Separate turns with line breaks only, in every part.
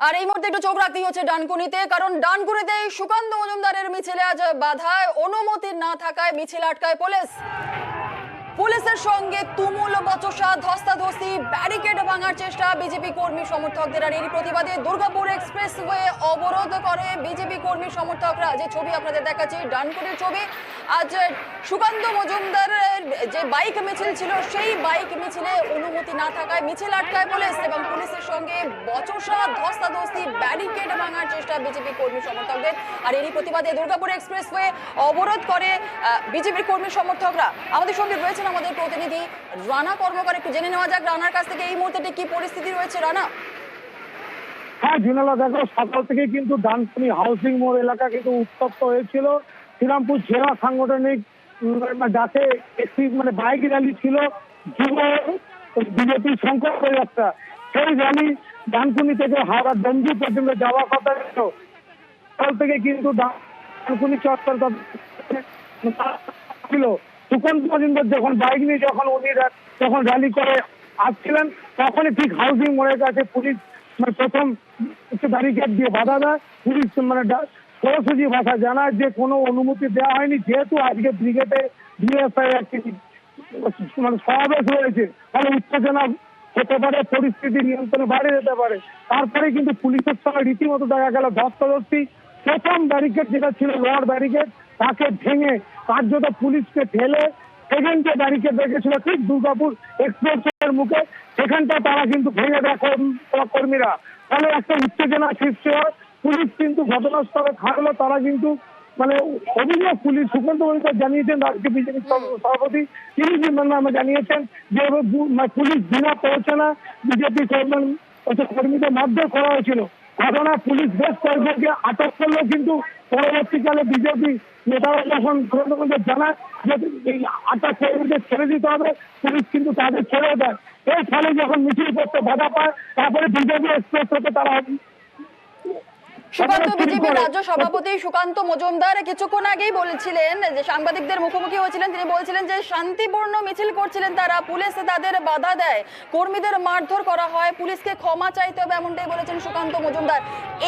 আর এই মুহূর্তে একটু চোখ রাখতেই হচ্ছে ডানকুনিতে, কারণ ডানকুনিতে সুকান্ত মজুমদারের মিছিলে আজ বাধায় অনুমতি না থাকায় মিছিল আটকায় পুলিশ। পুলিশের সঙ্গে তুমুল বচসা, ধস্তাধস্তি, ব্যারিকেড ভাঙার চেষ্টা বিজেপি কর্মী সমর্থকদের। আর এর প্রতিবাদে দুর্গাপুর এক্সপ্রেসওয়ে অবরোধ করে বিজেপি কর্মী সমর্থকরা। যে ছবি আপনাদের দেখাচ্ছি ডানকুনির ছবি। আজ সুকান্ত মজুমদারের যে বাইক মিছিল ছিল সেই বাইক মিছিলে অনুমতি না থাকায় মিছিল আটকায় পুলিশ এবং পুলিশের সঙ্গে বচসা, ধস্তাধস্তি, ব্যারিকেড ভাঙার চেষ্টা বিজেপি কর্মী সমর্থকদের। আর এরই প্রতিবাদে দুর্গাপুর এক্সপ্রেসওয়ে অবরোধ করে বিজেপি কর্মী সমর্থকরা। আমাদের সঙ্গে রয়েছেন আমাদের প্রতিনিধি রানা কর্মকার। একটু জেনে নেওয়া যাক রানার কাছ থেকে এই মুহূর্তে কি পরিস্থিতি রয়েছে। রানা।
হ্যাঁ ঝিনালা, দেখো সকাল থেকে কিন্তু ডানকুনি হাউসিং মোড় এলাকা কিন্তু উত্তপ্ত হয়েছিল। শ্রীরামপুর জেলা সাংগঠনিক ডাকে একটি বাইক র্যালি ছিল, যুব বিজেপি সংকল্প যাত্রা। সেই র্যালি ডানকুনি থেকে হাওড়া ডোমজু পর্যন্ত যাওয়ার কথা ছিল। সকাল থেকে কিন্তু ডানকুনি চত্বর ছিল। সুকান্ত মজুমদার যখন বাইক নিয়ে যখন র্যালি করে আসছিলেন, তখনই ঠিক হাউসিং মোড়ের কাছে পুলিশ প্রথম ব্যারিকেড দিয়ে বাধা দেয়। পুলিশ সরাসরি ভাষা জানায় যে কোনো অনুমতি দেওয়া হয়নি, যেহেতু আজকে ব্রিগেডে বিএসআই একটি সমাবেশ রয়েছে, ফলে উত্তেজনা হতে পারে, পরিস্থিতি নিয়ন্ত্রণে বাইরে যেতে পারে। তারপরে কিন্তু পুলিশের সঙ্গে রীতিমতো দেখা গেল ধস্তাধস্তি। প্রথম ব্যারিকেড যেটা ছিল লোহার ব্যারিকেড, তাকে ভেঙে কার্যত পুলিশকে ঠেলে সেকেন্ড যে ব্যারিকেড রেখেছিল ঠিক দুর্গাপুর এক্সপ্রেসের মুখে, সেখানটা তারা কিন্তু ভেঙে দেয় কর্মীরা। ফলে একটা উত্তেজনা সৃষ্টি হয়। পুলিশ কিন্তু ঘটনাস্থলে থাকলো। তারা কিন্তু অভিযোগ পুলিশ সুকান্ত মজুমদার জানিয়েছেন, রাজ্য বিজেপি সভাপতি তিনি জানিয়েছেন যে পুলিশ বিনা পৌঁছানা বিজেপি কর্মীদের মারধর করা হয়েছিল। ঘটনা পুলিশ বেশ কয়েকজনকে আটক করলেও কিন্তু পরবর্তীকালে বিজেপি নেতারা যখন সুকান্ত মজুমদার জানায় যে এই আটক কর্মীদের ছেড়ে দিতে হবে, পুলিশ কিন্তু তাদের ছেড়ে দেয়। এর ফলে যখন মিছিল করতে বাধা পায়, তারপরে বিজেপি এক্সপ্রেস থেকে তারা
সুকান্ত বিজেপি রাজ্য সভাপতি সুকান্ত মজুমদার কিছুক্ষণ আগেই বলেছিলেন যে সাংবাদিকদের মুখোমুখি হয়েছিলেন, তিনি বলছিলেন যে শান্তিপূর্ণ মিছিল করছিলেন তারা, পুলিশ তাদের বাধা দেয়, কর্মীদের মারধর করা হয়, পুলিশকে ক্ষমা চাইতে হবে, এমনটাই বলেছেন সুকান্ত মজুমদার।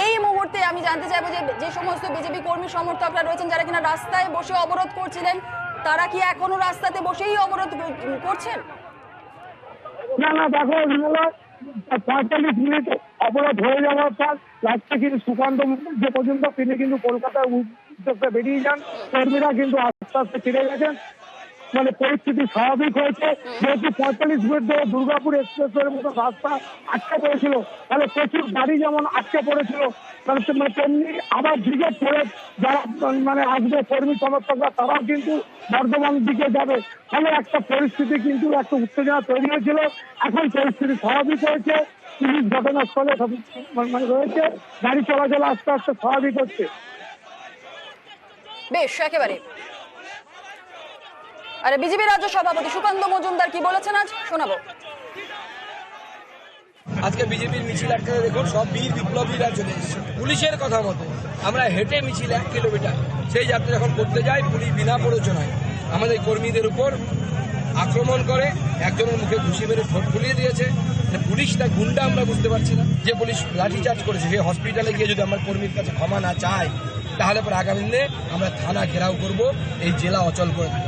এই মুহূর্তে আমি জানতে চাইবো যে সমস্ত বিজেপি কর্মী সমর্থকরা রয়েছেন যারা কিনা রাস্তায় বসে অবরোধ করছিলেন, তারা কি এখনো রাস্তাতে বসেই অবরোধ করছেন?
না, দেখো 45 মিনিট অবরোধ হয়ে যাওয়ার পর রাস্তা কিন্তু সুকান্ত যে পর্যন্ত তিনি কিন্তু কলকাতার উদ্দেশ্যে বেরিয়ে যান। কর্মীরা কিন্তু আস্তে আস্তে ফিরে গেছেন। পরিস্থিতি স্বাভাবিক হয়েছে, যেহেতু 45 মিনিট ধরে দুর্গাপুর এক্সপ্রেসের মতো রাস্তা আটকে পড়েছিল, তাহলে প্রচুর গাড়ি যেমন আটকে পড়েছিল, তেমনি আবার ব্রিগেড করে যারা আসবে কর্মী সমর্থকরা, তারাও কিন্তু বর্ধমান দিকে যাবে। ফলে একটা পরিস্থিতি কিন্তু একটা উত্তেজনা তৈরি হয়েছিল। এখন পরিস্থিতি স্বাভাবিক হয়েছে, পুলিশ ঘটনাস্থলে রয়েছে, গাড়ি চলাচল আস্তে আস্তে স্বাভাবিক হচ্ছে।
বেশ, একেবারে। আরে বিজেপি রাজ্য সভাপতি সুকান্ত মজুমদার কি বলেছেন আজ শোনাবো।
আজকে বিজেপির মিছিল আটকাতে দেখুন সব বীর বিপ্লবীরা চলে এসেছে। পুলিশের কথা মতো আমরা হেঁটে মিছিল 1 কিলোমিটার সেই যাত্রা যখন করতে যাই, পুলিশ বিনা প্ররোচনায় আমাদের কর্মীদের উপর আক্রমণ করে, একজনের মুখে ঘুষি মেরে ঠোঁট ফুলিয়ে দিয়েছে। পুলিশ না গুন্ডা আমরা বুঝতে পারছি না। যে পুলিশ লাঠিচার্জ করেছে সেই হসপিটালে গিয়ে যদি আমার কর্মীর কাছে ক্ষমা না চায়, তাহলে পরে আগামী দিনে আমরা থানা ঘেরাও করব, এই জেলা অচল করে দেব।